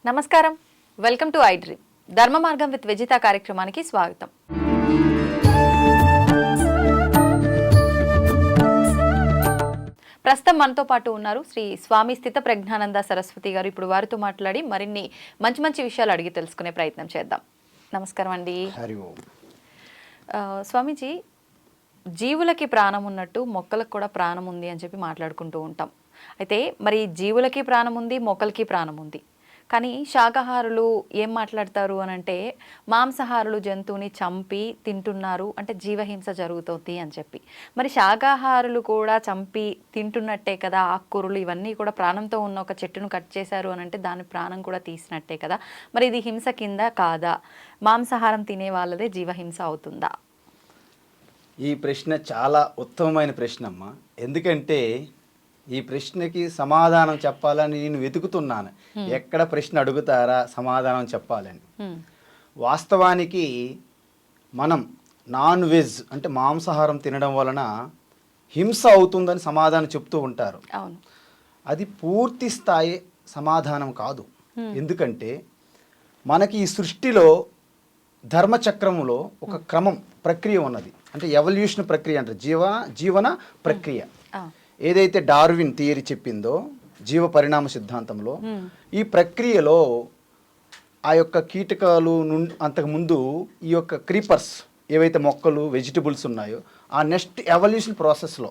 నమస్కారం, welcome to I dream. ధర్మ మార్గం విత్ విజిత కార్యక్రమానికి స్వాగతం. ప్రస్తుతం మనతో పాటు ఉన్నారు శ్రీ స్వామి స్థిత ప్రజ్ఞానంద సరస్వతి గారు. ఇప్పుడు వారితో మాట్లాడి మరిన్ని మంచి మంచి విషయాలు అడిగి తెలుసుకునే ప్రయత్నం చేద్దాం. నమస్కారం అండి. స్వామీజీ, జీవులకి ప్రాణం ఉన్నట్టు మొక్కలకు కూడా ప్రాణం ఉంది అని చెప్పి మాట్లాడుకుంటూ ఉంటాం. అయితే మరి జీవులకి ప్రాణం ఉంది, మొక్కలకి ప్రాణం ఉంది. కానీ శాకాహారులు ఏం మాట్లాడతారు అని అంటే, మాంసాహారులు జంతువుని చంపి తింటున్నారు అంటే జీవహింస జరుగుతుంది అని చెప్పి. మరి శాకాహారులు కూడా చంపి తింటున్నట్టే కదా, ఆకుకూరలు ఇవన్నీ కూడా ప్రాణంతో ఉన్న ఒక చెట్టును కట్ చేశారు అని అంటే దాని ప్రాణం కూడా తీసినట్టే కదా. మరి ఇది హింస కింద కాదా? మాంసాహారం తినే వాళ్ళదే జీవహింస అవుతుందా? ఈ ప్రశ్న చాలా ఉత్తమమైన ప్రశ్న అమ్మా. ఎందుకంటే ఈ ప్రశ్నకి సమాధానం చెప్పాలని నేను వెతుకుతున్నాను. ఎక్కడ ప్రశ్న అడుగుతారా సమాధానం చెప్పాలని. వాస్తవానికి మనం నాన్ వెజ్ అంటే మాంసాహారం తినడం వలన హింస అవుతుందని సమాధానం చెప్తూ ఉంటారు. అది పూర్తి స్థాయి సమాధానం కాదు. ఎందుకంటే మనకి ఈ సృష్టిలో ధర్మచక్రములో ఒక క్రమం ప్రక్రియ ఉన్నది. అంటే ఎవల్యూషన్ ప్రక్రియ అంటారు, జీవన ప్రక్రియ. ఏదైతే డార్విన్ థియరీ చెప్పిందో జీవ పరిణామ సిద్ధాంతంలో, ఈ ప్రక్రియలో ఆ యొక్క కీటకాలు అంతకుముందు ఈ యొక్క క్రీపర్స్ ఏవైతే మొక్కలు వెజిటబుల్స్ ఉన్నాయో ఆ నెక్స్ట్ ఎవల్యూషన్ ప్రాసెస్లో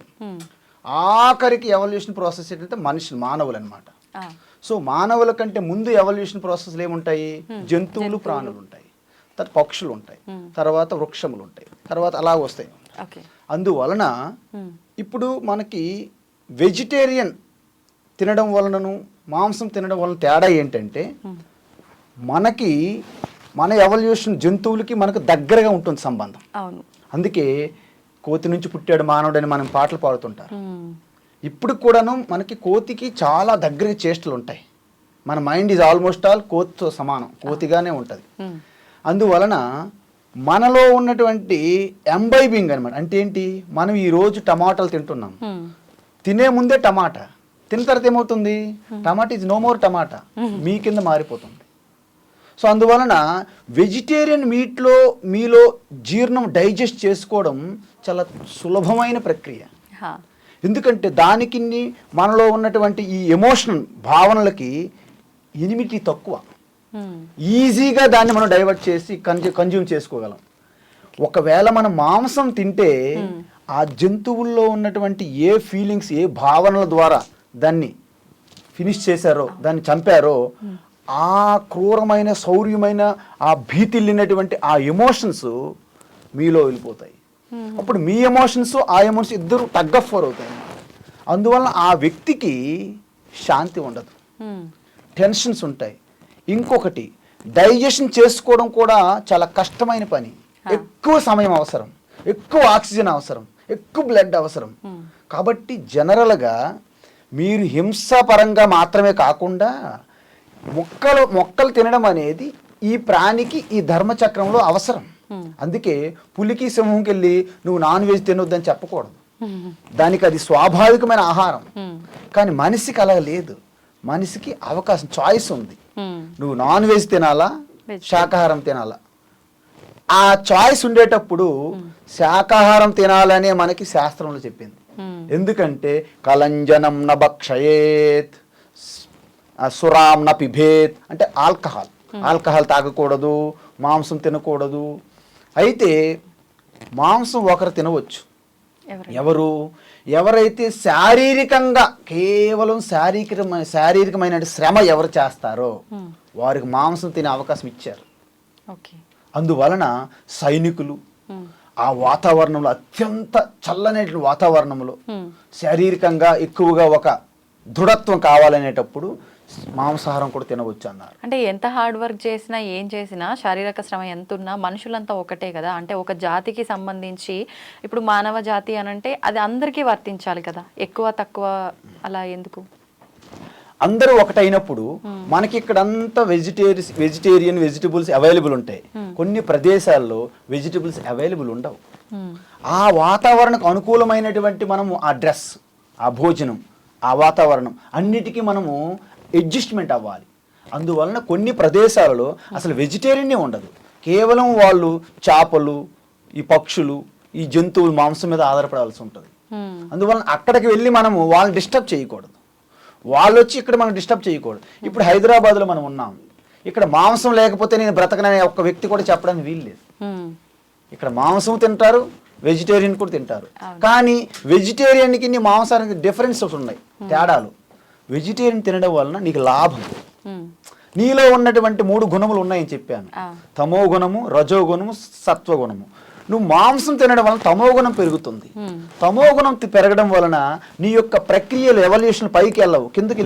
ఆఖరికి ఎవల్యూషన్ ప్రాసెస్ ఏంటంటే మానవులు అనమాట. సో మానవుల కంటే ముందు ఎవల్యూషన్ ప్రాసెస్లు ఏముంటాయి? జంతువులు, ప్రాణులు ఉంటాయి, తర్వాత పక్షులు ఉంటాయి, తర్వాత వృక్షములు ఉంటాయి, తర్వాత అలా వస్తాయి. అందువలన ఇప్పుడు మనకి వెజిటేరియన్ తినడం వలనను మాంసం తినడం వలన తేడా ఏంటంటే, మనకి మన ఎవల్యూషన్ జంతువులకి మనకు దగ్గరగా ఉంటుంది సంబంధం. అందుకే కోతి నుంచి పుట్టాడు మానవుడని మనం పాటలు పాడుతుంటారు. ఇప్పుడు కూడాను మనకి కోతికి చాలా దగ్గర చేష్టలు ఉంటాయి. మన మైండ్ ఈజ్ ఆల్మోస్ట్ ఆల్ కోతితో సమానం, కోతిగానే ఉంటుంది. అందువలన మనలో ఉన్నటువంటి ఎంబైబింగ్ అనమాట. అంటే ఏంటి? మనం ఈరోజు టమాటాలు తింటున్నాం, తినే ముందే టమాటా, తిన్న తర్వాత ఏమవుతుంది? టమాటా ఈజ్ నో మోర్ టమాటా, మీ కింద మారిపోతుంది. సో అందువలన వెజిటేరియన్ మీలో జీర్ణం డైజెస్ట్ చేసుకోవడం చాలా సులభమైన ప్రక్రియ. ఎందుకంటే దానికి మనలో ఉన్నటువంటి ఈ ఎమోషనల్ భావనలకి ఎనిమిటీ తక్కువ. ఈజీగా దాన్ని మనం డైవర్ట్ చేసి కన్జ్యూమ్ చేసుకోగలం. ఒకవేళ మనం మాంసం తింటే ఆ జంతువుల్లో ఉన్నటువంటి ఏ ఫీలింగ్స్, ఏ భావనల ద్వారా దాన్ని ఫినిష్ చేశారో, దాన్ని చంపారో, ఆ క్రూరమైన శౌర్యమైన ఆ భీతిల్లినటువంటి ఆ ఎమోషన్స్ మీలో వెళ్ళిపోతాయి. అప్పుడు మీ ఎమోషన్స్ ఆ ఎమోషన్స్ ఇద్దరు టగ్ ఆఫ్ వార్ అవుతాయి. అందువలన ఆ వ్యక్తికి శాంతి ఉండదు, టెన్షన్స్ ఉంటాయి. ఇంకొకటి, డైజెషన్ చేసుకోవడం కూడా చాలా కష్టమైన పని. ఎక్కువ సమయం అవసరం, ఎక్కువ ఆక్సిజన్ అవసరం, ఎక్కువ బ్లడ్ అవసరం. కాబట్టి జనరల్గా మీరు హింసాపరంగా మాత్రమే కాకుండా మొక్కలు తినడం అనేది ఈ ప్రాణికి ఈ ధర్మచక్రంలో అవసరం. అందుకే పులికి సింహంకి వెళ్ళి నువ్వు నాన్ వెజ్ తినొద్దని చెప్పకూడదు, దానికి అది స్వాభావికమైన ఆహారం. కానీ మనిషికి అలా లేదు. మనిషికి అవకాశం, చాయిస్ ఉంది. నువ్వు నాన్ వెజ్ తినాలా, శాకాహారం తినాలా. ఆ చాయిస్ ఉండేటప్పుడు శాకాహారం తినాలనే మనకి శాస్త్రంలో చెప్పింది. ఎందుకంటే కలంజనం న భక్షయేత్, సురాం న పిభేత్, అంటే ఆల్కహాల్ తాగకూడదు, మాంసం తినకూడదు. అయితే మాంసం ఒకరు తినవచ్చు. ఎవరైతే శారీరకంగా కేవలం శారీరకమైన శ్రమ ఎవరు చేస్తారో వారికి మాంసం తినే అవకాశం ఇచ్చారు. అందువలన సైనికులు ఆ వాతావరణంలో, అత్యంత చల్లనే వాతావరణంలో శారీరకంగా ఎక్కువగా ఒక దృఢత్వం కావాలనేటప్పుడు మాంసాహారం కూడా తినవచ్చు అన్నారు. అంటే ఎంత హార్డ్ వర్క్ చేసినా, ఏం చేసినా, శారీరక శ్రమ ఎంత ఉన్నా మనుషులంతా ఒకటే కదా. అంటే ఒక జాతికి సంబంధించి ఇప్పుడు మానవ జాతి అని అంటే అది అందరికీ వర్తించాలి కదా, ఎక్కువ తక్కువ అలా ఎందుకు? అందరూ ఒకటైనప్పుడు మనకి ఇక్కడంతా వెజిటేరియన్ వెజిటబుల్స్ అవైలబుల్ ఉంటాయి. కొన్ని ప్రదేశాల్లో వెజిటబుల్స్ అవైలబుల్ ఉండవు. ఆ వాతావరణకు అనుకూలమైనటువంటి మనము ఆ డ్రెస్, ఆ భోజనం, ఆ వాతావరణం అన్నిటికీ మనము అడ్జస్ట్మెంట్ అవ్వాలి. అందువలన కొన్ని ప్రదేశాలలో అసలు వెజిటేరియనే ఉండదు. కేవలం వాళ్ళు చేపలు, ఈ పక్షులు, ఈ జంతువులు మాంసం మీద ఆధారపడాల్సి ఉంటుంది. అందువలన అక్కడికి వెళ్ళి మనము వాళ్ళని డిస్టర్బ్ చేయకూడదు. వాళ్ళు వచ్చి ఇక్కడ మనం డిస్టర్బ్ చేయకూడదు. ఇప్పుడు హైదరాబాద్లో మనం ఉన్నాం, ఇక్కడ మాంసం లేకపోతే నేను బ్రతకననే ఒక్క వ్యక్తి కూడా చెప్పడానికి వీలు లేదు. ఇక్కడ మాంసం తింటారు, వెజిటేరియన్ కూడా తింటారు. కానీ వెజిటేరియన్కి నీ మాంసానికి డిఫరెన్సెస్ ఉన్నాయి, తేడాలు. వెజిటేరియన్ తినడం వలన నీకు లాభం. నీలో ఉన్నటువంటి 3 గుణములు ఉన్నాయని చెప్పాను, తమో గుణము, రజో గుణము, సత్వ గుణము. నువ్వు మాంసం తినడం వలన తమో గుణం పెరుగుతుంది. తమో గుణం పెరగడం వలన నీ యొక్క ప్రక్రియలు ఎవల్యూషన్ పైకి వెళ్ళవు, కిందకి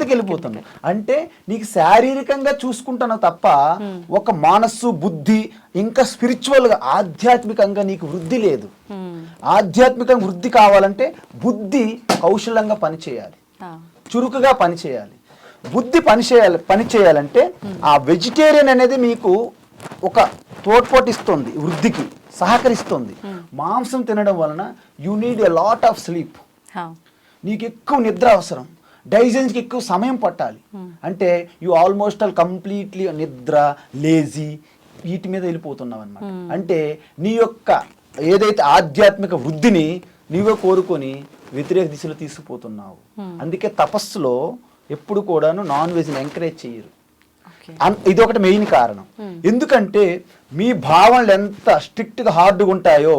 వెళ్ళిపోతుంది. అంటే నీకు శారీరకంగా చూసుకుంటున్నావు తప్ప ఒక మనస్సు, బుద్ధి, ఇంకా స్పిరిచువల్గా ఆధ్యాత్మికంగా నీకు వృద్ధి లేదు. ఆధ్యాత్మికంగా వృద్ధి కావాలంటే బుద్ధి కౌశలంగా పనిచేయాలి, చురుకుగా పనిచేయాలి. బుద్ధి పనిచేయాలంటే ఆ వెజిటేరియన్ అనేది మీకు ఒక తోడ్పాటిస్తుంది, వృద్ధికి సహకరిస్తుంది. మాంసం తినడం వలన you need a lot of sleep. నీకు ఎక్కువ నిద్ర అవసరం, డైజెషన్కి ఎక్కువ సమయం పట్టాలి. అంటే యూ ఆల్మోస్ట్ ఆల్ కంప్లీట్లీ నిద్ర, లేజీ, వీటి మీద వెళ్ళిపోతున్నావు అనమాట. అంటే నీ యొక్క ఏదైతే ఆధ్యాత్మిక వృద్ధిని నీవే కోరుకొని వ్యతిరేక దిశలో తీసుకుపోతున్నావు. అందుకే తపస్సులో ఎప్పుడు కూడాను నాన్ వెజ్ని ఎంకరేజ్ చేయరు. ఇది ఒకటి మెయిన్ కారణం. ఎందుకంటే మీ భావనలు ఎంత స్ట్రిక్ట్గా హార్డ్గా ఉంటాయో,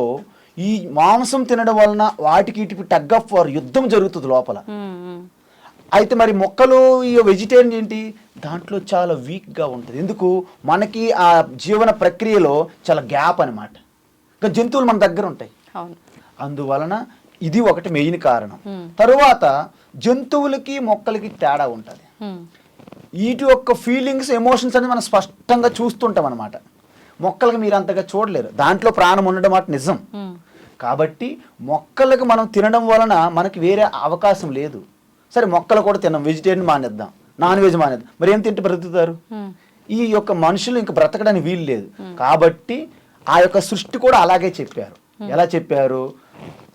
ఈ మాంసం తినడం వలన వాటికి ఇటు టగ్ ఆఫ్ వార్, యుద్ధం జరుగుతుంది లోపల. అయితే మరి మొక్కలు, ఈ వెజిటేరియన్ ఏంటి, దాంట్లో చాలా వీక్గా ఉంటుంది. ఎందుకు, మనకి ఆ జీవన ప్రక్రియలో చాలా గ్యాప్ అనమాట. ఇంకా జంతువులు మన దగ్గర ఉంటాయి. అందువలన ఇది ఒకటి మెయిన్ కారణం. తరువాత జంతువులకి మొక్కలకి తేడా ఉంటుంది. వీటి యొక్క ఫీలింగ్స్, ఎమోషన్స్ అనేది మనం స్పష్టంగా చూస్తుంటాం అనమాట. మొక్కలకు మీరు అంతగా చూడలేరు, దాంట్లో ప్రాణం ఉండడం మాట నిజం. కాబట్టి మొక్కలకు మనం తినడం వలన మనకి వేరే అవకాశం లేదు. సరే మొక్కలు కూడా తిన్నాం, వెజిటేరియన్ మానేద్దాం, నాన్ వెజ్ మానేద్దాం, మరి ఏం తింటే బ్రతుకుతారు? ఈ యొక్క మనుషులు ఇంక బ్రతకడానికి వీలు లేదు. కాబట్టి ఆ యొక్క సృష్టి కూడా అలాగే చెప్పారు. ఎలా చెప్పారు?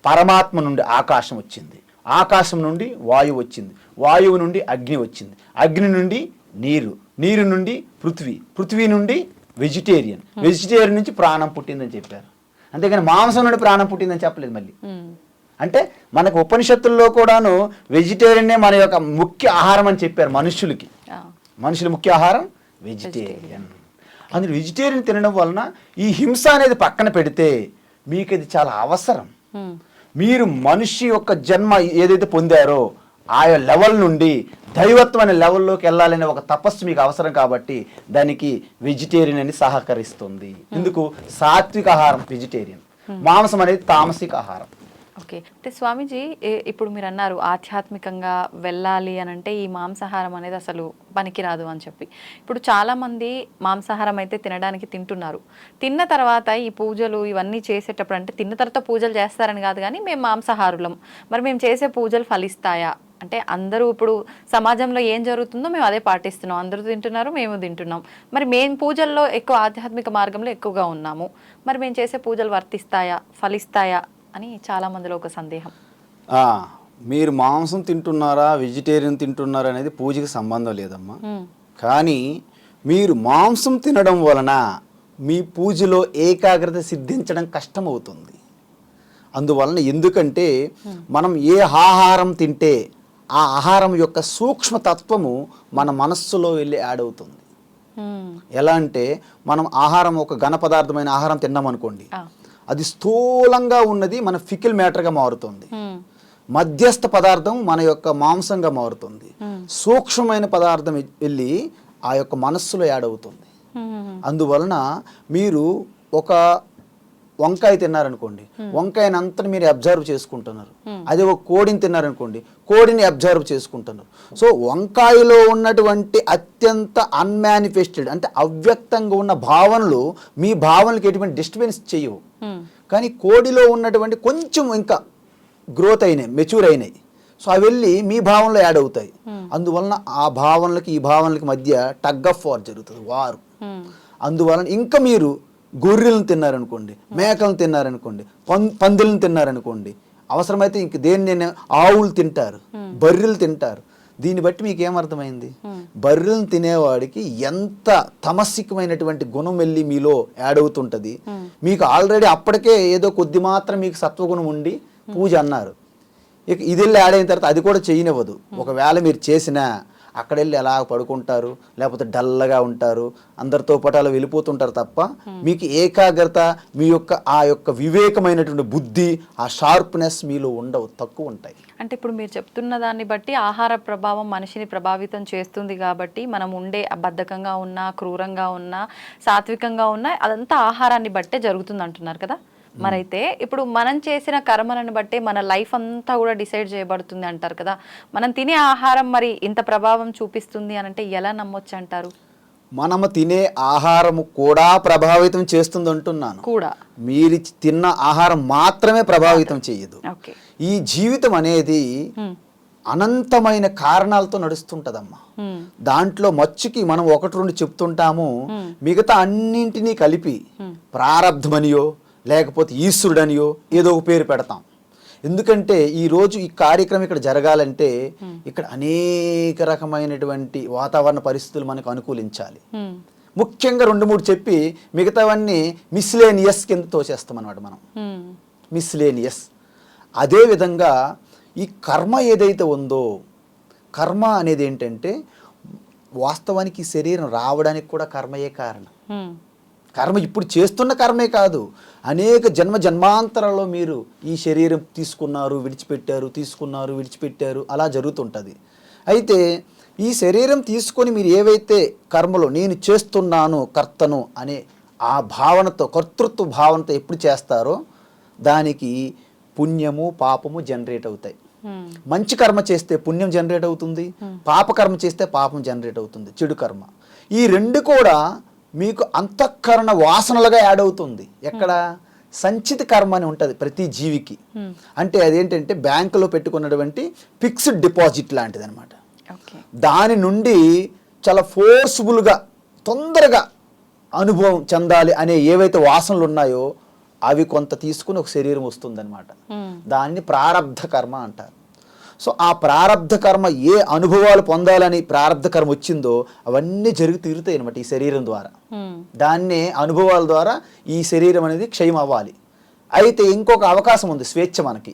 పరమాత్మ నుండి ఆకాశం వచ్చింది, ఆకాశం నుండి వాయువు వచ్చింది, వాయువు నుండి అగ్ని వచ్చింది, అగ్ని నుండి నీరు, నీరు నుండి పృథ్వీ, పృథ్వీ నుండి వెజిటేరియన్, వెజిటేరియన్ నుంచి ప్రాణం పుట్టిందని చెప్పారు. అంతేగాని మాంసం నుండి ప్రాణం పుట్టిందని చెప్పలేదు. మళ్ళీ అంటే మనకు ఉపనిషత్తుల్లో కూడాను వెజిటేరియనే మన యొక్క ముఖ్య ఆహారం అని చెప్పారు. మనుషులకి, మనుషుల ముఖ్య ఆహారం వెజిటేరియన్. అందులో వెజిటేరియన్ తినడం వలన ఈ హింస అనేది పక్కన పెడితే మీకు ఇది చాలా అవసరం. మీరు మనిషి యొక్క జన్మ ఏదైతే పొందారో ఆయా లెవెల్ నుండి దైవత్వం అనే లెవెల్లోకి వెళ్ళాలనే ఒక తపస్సు మీకు అవసరం. కాబట్టి దానికి వెజిటేరియన్ అని సహకరిస్తుంది. ఎందుకు? సాత్విక ఆహారం వెజిటేరియన్, మాంసం అనేది తామసిక ఆహారం. ఓకే, అంటే స్వామీజీ ఇప్పుడు మీరు అన్నారు ఆధ్యాత్మికంగా వెళ్ళాలి అని అంటే ఈ మాంసాహారం అనేది అసలు పనికిరాదు అని చెప్పి. ఇప్పుడు చాలామంది మాంసాహారం అయితే తినడానికి తింటున్నారు. తిన్న తర్వాత ఈ పూజలు ఇవన్నీ చేసేటప్పుడు, అంటే తిన్న తర్వాత పూజలు చేస్తారని కాదు కానీ మేము మాంసాహారులం, మరి మేము చేసే పూజలు ఫలిస్తాయా? అంటే అందరూ ఇప్పుడు సమాజంలో ఏం జరుగుతుందో మేము అదే పాటిస్తున్నాం, అందరూ తింటున్నారు మేము తింటున్నాం, మరి మేము పూజల్లో ఎక్కువ ఆధ్యాత్మిక మార్గంలో ఎక్కువగా ఉన్నాము, మరి మేము చేసే పూజలు వర్తిస్తాయా, ఫలిస్తాయా అని చాలా మందిలో ఒక సందేహం. మీరు మాంసం తింటున్నారా, వెజిటేరియన్ తింటున్నారా అనేది పూజకి సంబంధం లేదమ్మా. కానీ మీరు మాంసం తినడం వలన మీ పూజలో ఏకాగ్రత సిద్ధించడం కష్టమవుతుంది. అందువలన ఎందుకంటే మనం ఏ ఆహారం తింటే ఆ ఆహారం యొక్క సూక్ష్మతత్వము మన మనస్సులో వెళ్ళి యాడ్ అవుతుంది. ఎలా అంటే మనం ఆహారం, ఒక ఘన పదార్థమైన ఆహారం తిన్నామనుకోండి, అది స్థూలంగా ఉన్నది మన ఫికిల్ మ్యాటర్గా మారుతుంది. మధ్యస్థ పదార్థం మన యొక్క మాంసంగా మారుతుంది. సూక్ష్మమైన పదార్థం వెళ్ళి ఆ యొక్క మనస్సులో యాడ్ అవుతుంది. అందువలన మీరు ఒక వంకాయ తిన్నారనుకోండి, వంకాయని అంతా మీరు అబ్జర్వ్ చేసుకుంటున్నారు. అదే ఒక కోడిని తిన్నారనుకోండి, కోడిని అబ్జర్వ్ చేసుకుంటున్నారు. సో వంకాయలో ఉన్నటువంటి అత్యంత అన్మానిఫెస్టెడ్, అంటే అవ్యక్తంగా ఉన్న భావనలు మీ భావనలకు ఎటువంటి డిస్టర్బెన్స్ చేయవు. కానీ కోడిలో ఉన్నటువంటి కొంచెం ఇంకా గ్రోత్ అయినాయి, మెచ్యూర్ అయినాయి, సో అవి వెళ్ళి మీ భావనలో యాడ్ అవుతాయి. అందువలన ఆ భావనలకి ఈ భావనలకి మధ్య టగ్ ఆఫ్ వార్ జరుగుతుంది, వారు. అందువలన ఇంకా మీరు గొర్రెలను తిన్నారనుకోండి, మేకలను తిన్నారనుకోండి, పందులను తిన్నారనుకోండి, అవసరమైతే ఇంక దేన్ని ఆవులు తింటారు, బర్రెలు తింటారు, దీన్ని బట్టి మీకు ఏమర్థమైంది? బర్రెలను తినేవాడికి ఎంత తమస్సికమైనటువంటి గుణం వెళ్ళి మీలో యాడ్ అవుతుంటుంది. మీకు ఆల్రెడీ అప్పటికే ఏదో కొద్ది మాత్రం మీకు సత్వగుణం ఉండి పూజ అన్నారు, ఇక ఇది వెళ్ళి యాడ్ అయిన తర్వాత అది కూడా చేయనివ్వదు. ఒకవేళ మీరు చేసినా అక్కడ వెళ్ళి ఎలా పడుకుంటారు, లేకపోతే డల్గా ఉంటారు, అందరితో పాటు అలా వెళ్ళిపోతుంటారు తప్ప మీకు ఏకాగ్రత, మీ యొక్క ఆ యొక్క వివేకమైనటువంటి బుద్ధి, ఆ షార్ప్నెస్ మీలో ఉండవు, తక్కువ ఉంటాయి. అంటే ఇప్పుడు మీరు చెప్తున్న దాన్ని బట్టి ఆహార ప్రభావం మనిషిని ప్రభావితం చేస్తుంది కాబట్టి మనం ఉండే బద్ధకంగా ఉన్నా, క్రూరంగా ఉన్నా, సాత్వికంగా ఉన్నా అదంతా ఆహారాన్ని బట్టే జరుగుతుంది అంటున్నారు కదా. మరైతే ఇప్పుడు మనం చేసిన కర్మలను బట్టే మన లైఫ్ అంతా కూడా డిసైడ్ చేయబడుతుంది అంటారు కదా. మనం తినే ఆహారం మరి ఇంత ప్రభావం చూపిస్తుంది అని అంటే ఎలా నమ్మొచ్చు అంటారు? మనము తినే ఆహారము కూడా ప్రభావితం చేస్తుంది అంటున్నాను. కూడా మీరు తిన్న ఆహారం మాత్రమే ప్రభావితం చేయదు. ఈ జీవితం అనేది అనంతమైన కారణాలతో నడుస్తుంటదమ్మా. దాంట్లో మచ్చుకి మనం ఒకటి రెండు చెప్తుంటాము, మిగతా అన్నింటినీ కలిపి ప్రారబ్ధమనియో లేకపోతే ఈశ్వరుడనియో ఏదో ఒక పేరు పెడతాం. ఎందుకంటే ఈరోజు ఈ కార్యక్రమం ఇక్కడ జరగాలంటే ఇక్కడ అనేక రకమైనటువంటి వాతావరణ పరిస్థితులు మనకు అనుకూలించాలి. ముఖ్యంగా 2-3 చెప్పి మిగతావన్నీ మిస్లేనియస్ కింద తోచేస్తాం అన్నమాట మనం. మిస్లేనియస్. అదేవిధంగా ఈ కర్మ ఏదైతే ఉందో, కర్మ అనేది ఏంటంటే వాస్తవానికి ఈ శరీరం రావడానికి కూడా కర్మయే కారణం. కర్మ ఇప్పుడు చేస్తున్న కర్మే కాదు, అనేక జన్మాంతరాల్లో మీరు ఈ శరీరం తీసుకున్నారు, విడిచిపెట్టారు, తీసుకున్నారు, విడిచిపెట్టారు, అలా జరుగుతుంటుంది. అయితే ఈ శరీరం తీసుకొని మీరు ఏవైతే కర్మలో నేను చేస్తున్నాను, కర్తను అనే ఆ భావనతో, కర్తృత్వ భావనతో ఎప్పుడు చేస్తారో దానికి పుణ్యము పాపము జనరేట్ అవుతాయి. మంచి కర్మ చేస్తే పుణ్యం జనరేట్ అవుతుంది, పాప కర్మ చేస్తే పాపం జనరేట్ అవుతుంది, చెడు కర్మ. ఈ రెండు కూడా మీకు అంతఃకరణ వాసనలుగా యాడ్ అవుతుంది. ఎక్కడ? సంచిత కర్మ అని ఉంటుంది ప్రతి జీవికి. అంటే అదేంటంటే బ్యాంకులో పెట్టుకున్నటువంటి ఫిక్స్డ్ డిపాజిట్ లాంటిది అనమాట. దాని నుండి చాలా ఫోర్స్ఫుల్గా తొందరగా అనుభవం చెందాలి అనే ఏవైతే వాసనలు ఉన్నాయో అవి కొంత తీసుకుని ఒక శరీరం వస్తుందన్నమాట. దాన్ని ప్రారబ్ధ కర్మ అంటారు. సో ఆ ప్రారబ్ధ కర్మ ఏ అనుభవాలు పొందాలని ప్రారబ్ధ కర్మ వచ్చిందో అవన్నీ జరిగి తీరుతాయి అనమాట ఈ శరీరం ద్వారా. దాన్నే అనుభవాల ద్వారా ఈ శరీరం అనేది క్షయం అవ్వాలి. అయితే ఇంకొక అవకాశం ఉంది, స్వేచ్ఛ మనకి.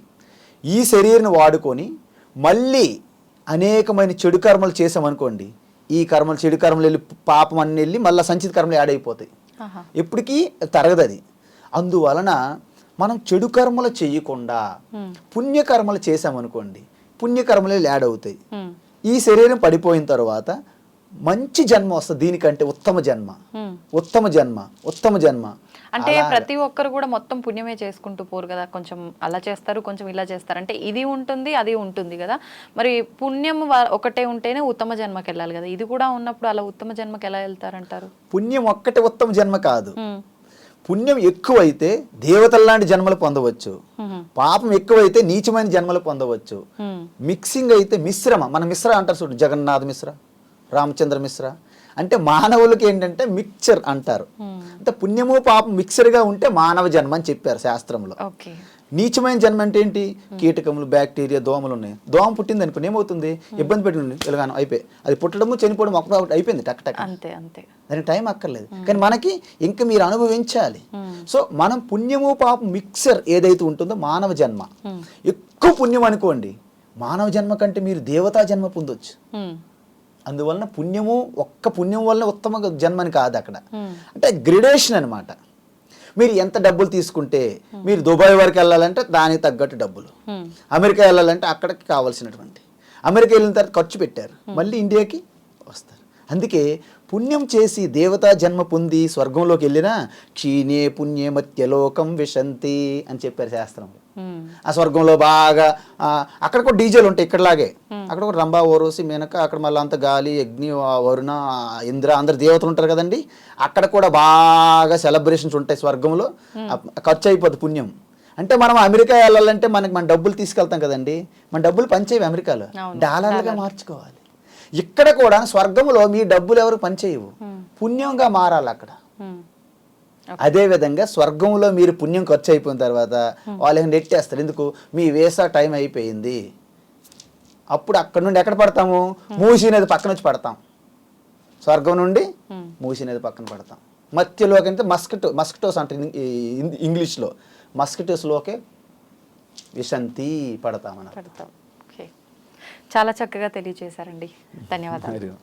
ఈ శరీరాన్ని వాడుకొని మళ్ళీ అనేకమైన చెడు కర్మలు చేసామనుకోండి, ఈ కర్మలు చెడు కర్మలు వెళ్ళి పాపం అన్ని వెళ్ళి మళ్ళీ సంచిత కర్మలు యాడ్ అయిపోతాయి, ఎప్పటికీ తరగదు అది. అందువలన మనం చెడు కర్మలు చేయకుండా పుణ్యకర్మలు చేసామనుకోండి, పుణ్యకర్మలు యాడ్ అవుతాయి. ఈ శరీరం పడిపోయిన తర్వాత మంచి జన్మ వస్తుంది, దీనికంటే ఉత్తమ జన్మ, ఉత్తమ జన్మ, ఉత్తమ జన్మ. అంటే ప్రతి ఒక్కరు కూడా మొత్తం పుణ్యమే చేసుకుంటూ పోరు కదా, కొంచెం అలా చేస్తారు, కొంచెం ఇలా చేస్తారు. అంటే ఇది ఉంటుంది అది ఉంటుంది కదా, మరి పుణ్యం ఒకటే ఉంటేనే ఉత్తమ జన్మకి వెళ్ళాలి కదా, ఇది కూడా ఉన్నప్పుడు అలా ఉత్తమ జన్మకి ఎలా వెళ్తారంటారు? పుణ్యం ఒక్కటే ఉత్తమ జన్మ కాదు. పుణ్యం ఎక్కువైతే దేవతల్లాంటి జన్మలు పొందవచ్చు, పాపం ఎక్కువైతే నీచమైన జన్మలు పొందవచ్చు. మిక్సింగ్ అయితే మిశ్రమ, మన మిశ్ర అంటారు చూడు, జగన్నాథ మిశ్ర, రామచంద్ర మిశ్ర, అంటే మానవులకి ఏంటంటే మిక్చర్ అంటారు. అంటే పుణ్యము పాపం మిక్చర్గా ఉంటే మానవ జన్మ అని చెప్పారు శాస్త్రంలో. నీచమైన జన్మ అంటే ఏంటి? కీటకములు, బ్యాక్టీరియా, దోమలు ఉన్నాయి. దోమ పుట్టింది అనుకోండి ఏమవుతుంది? ఇబ్బంది పెట్టింది, ఎలాగానో అయిపోయి అది పుట్టడము చనిపోవడం ఒకటి అయిపోయింది, టక్ టక్, అంతే అంతే, దానికి టైం అక్కర్లేదు. కానీ మనకి ఇంకా మీరు అనుభవించాలి. సో మనం పుణ్యము పాపం మిక్సర్ ఏదైతే ఉంటుందో మానవ జన్మ, ఎక్కువ పుణ్యం అనుకోండి మానవ జన్మ కంటే మీరు దేవతా జన్మ పొందొచ్చు. అందువలన పుణ్యము ఒక్క పుణ్యం వల్ల ఉత్తమ జన్మని కాదు అక్కడ, అంటే గ్రేడేషన్ అనమాట. మీరు ఎంత డబ్బులు తీసుకుంటే, మీరు దుబాయ్ వరకు వెళ్ళాలంటే దానికి తగ్గట్టు డబ్బులు, అమెరికా వెళ్ళాలంటే అక్కడికి కావాల్సినటువంటి, అమెరికా వెళ్ళిన తర్వాత ఖర్చు పెట్టారు, మళ్ళీ ఇండియాకి వస్తారు. అందుకే పుణ్యం చేసి దేవతా జన్మ పొంది స్వర్గంలోకి వెళ్ళినా క్షీణే పుణ్యే మత్యలోకం విశంతి అని చెప్పారు శాస్త్రంలో. ఆ స్వర్గంలో బాగా అక్కడ కూడా డీజేలు ఉంటాయి ఇక్కడలాగే, అక్కడ కూడా రంభా, ఓరోసి, మేనక, అక్కడ మళ్ళీ అంత గాలి, అగ్ని, వరుణ, ఇంద్ర అందరు దేవతలు ఉంటారు కదండి. అక్కడ కూడా బాగా సెలబ్రేషన్స్ ఉంటాయి స్వర్గంలో, ఖర్చు అయిపోద్ది పుణ్యం. అంటే మనం అమెరికా వెళ్ళాలంటే మన డబ్బులు తీసుకెళ్తాం కదండి, మన డబ్బులు పనిచేయవు, అమెరికాలో డాలర్లుగా మార్చుకోవాలి. ఇక్కడ కూడా స్వర్గంలో మీ డబ్బులు ఎవరు పనిచేయవు, పుణ్యంగా మారాలి అక్కడ. అదేవిధంగా స్వర్గంలో మీరు పుణ్యం ఖర్చు అయిపోయిన తర్వాత వాళ్ళకి నెట్టేస్తారు. ఎందుకు? మీ వీసా టైం అయిపోయింది, అప్పుడు అక్కడ నుండి ఎక్కడ పడతాము? మూసీ నది పక్కన వచ్చి పడతాం. స్వర్గం నుండి మూసీ నది పక్కన పడతాం. మధ్యలోకి అంటే మస్కిటోస్ అంటే ఇంగ్లీష్లో మస్కిటోస్లోకే విశంతి పడతామని. పడతాం. ఓకే, చాలా చక్కగా తెలియజేశారండి. ధన్యవాదాలు.